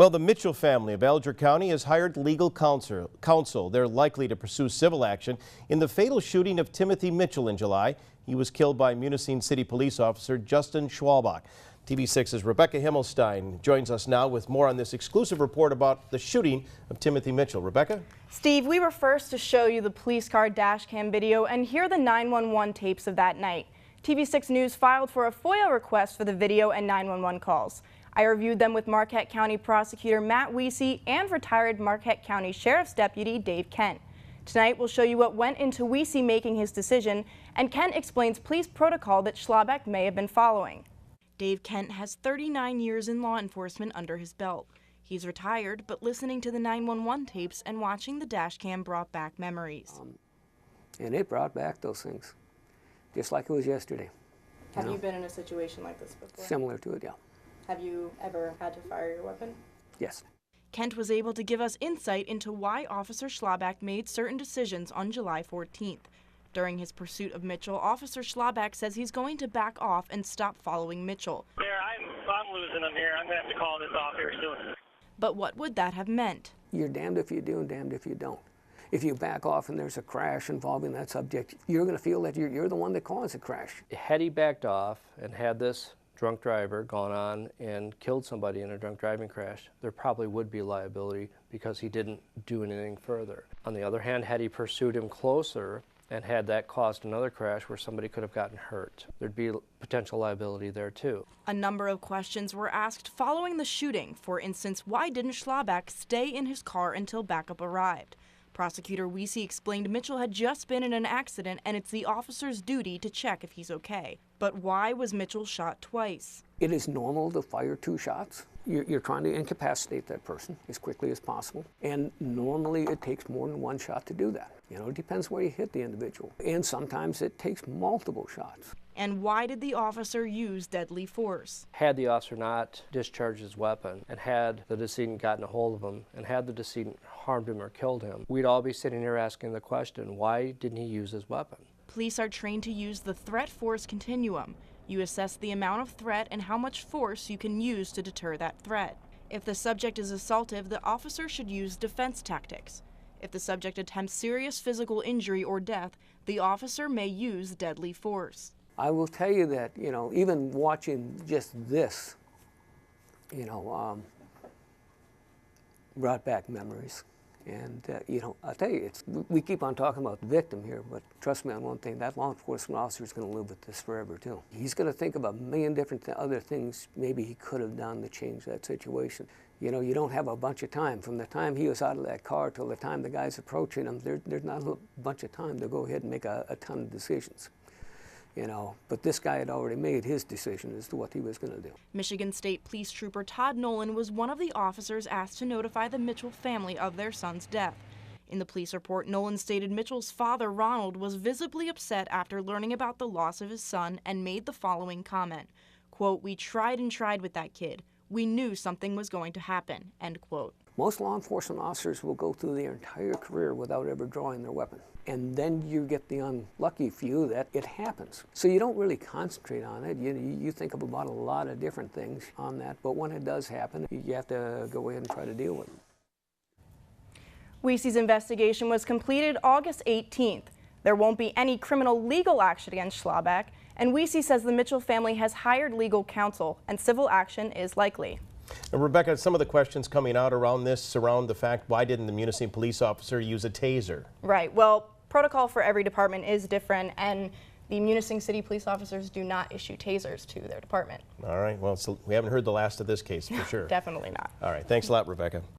Well, the Mitchell family of Alger County has hired legal counsel. They're likely to pursue civil action in the fatal shooting of Timothy Mitchell in July. He was killed by Munising City Police Officer Justin Schwalbach. TV6's Rebecca Himmelstein joins us now with more on this exclusive report about the shooting of Timothy Mitchell. Rebecca? Steve, we were first to show you the police car dash cam video and hear the 911 tapes of that night. TV6 News filed for a FOIA request for the video and 911 calls. I reviewed them with Marquette County Prosecutor Matt Wiese and retired Marquette County Sheriff's Deputy Dave Kent. Tonight we'll show you what went into Wiese making his decision, and Kent explains police protocol that Schwalbach may have been following. Dave Kent has 39 years in law enforcement under his belt. He's retired, but listening to the 911 tapes and watching the dash cam brought back memories. And it brought back those things, just like it was yesterday. Have you been in a situation like this before? Similar to it, yeah. Have you ever had to fire your weapon? Yes. Kent was able to give us insight into why Officer Schwalbach made certain decisions on July 14th. During his pursuit of Mitchell, Officer Schwalbach says he's going to back off and stop following Mitchell. There, I'm losing him here. I'm going to have to call this off here soon. But what would that have meant? You're damned if you do and damned if you don't. If you back off and there's a crash involving that subject, you're going to feel that you're the one that caused the crash. Had he backed off and had this drunk driver gone on and killed somebody in a drunk driving crash, there probably would be liability because he didn't do anything further. On the other hand, had he pursued him closer and had that caused another crash where somebody could have gotten hurt, there'd be potential liability there too. A number of questions were asked following the shooting. For instance, why didn't Schwalbach stay in his car until backup arrived? Prosecutor Wiese explained Mitchell had just been in an accident and it's the officer's duty to check if he's okay. But why was Mitchell shot twice? It is normal to fire 2 shots. You're trying to incapacitate that person as quickly as possible. And normally it takes more than 1 shot to do that. You know, it depends where you hit the individual. And sometimes it takes multiple shots. And why did the officer use deadly force? Had the officer not discharged his weapon and had the decedent gotten a hold of him and had the decedent harmed him or killed him, we'd all be sitting here asking the question, why didn't he use his weapon? Police are trained to use the threat-force continuum. You assess the amount of threat and how much force you can use to deter that threat. If the subject is assaultive, the officer should use defense tactics. If the subject attempts serious physical injury or death, the officer may use deadly force. I will tell you that, you know, even watching just this, brought back memories. And, I'll tell you, we keep on talking about the victim here, but trust me on one thing, that law enforcement officer is going to live with this forever, too. He's going to think of a million different other things maybe he could have done to change that situation. You know, you don't have a bunch of time. From the time he was out of that car till the time the guy's approaching him, there's not a bunch of time to go ahead and make a ton of decisions. You know, but this guy had already made his decision as to what he was going to do. Michigan State Police Trooper Todd Nolan was one of the officers asked to notify the Mitchell family of their son's death. In the police report, Nolan stated Mitchell's father, Ronald, was visibly upset after learning about the loss of his son and made the following comment, quote, "We tried and tried with that kid. We knew something was going to happen," end quote. Most law enforcement officers will go through their entire career without ever drawing their weapon. And then you get the unlucky few that it happens. So you don't really concentrate on it. You think about a lot of different things on that, but when it does happen, you have to go ahead and try to deal with it. Wiese's investigation was completed August 18th. There won't be any criminal legal action against Schwalbach, and Wiese says the Mitchell family has hired legal counsel and civil action is likely. And Rebecca, some of the questions coming out around this surround the fact, why didn't the Munising police officer use a taser? Right. Well, protocol for every department is different, and the Munising City police officers do not issue tasers to their department. All right. Well, so we haven't heard the last of this case for sure. Definitely not. All right. Thanks a lot, Rebecca.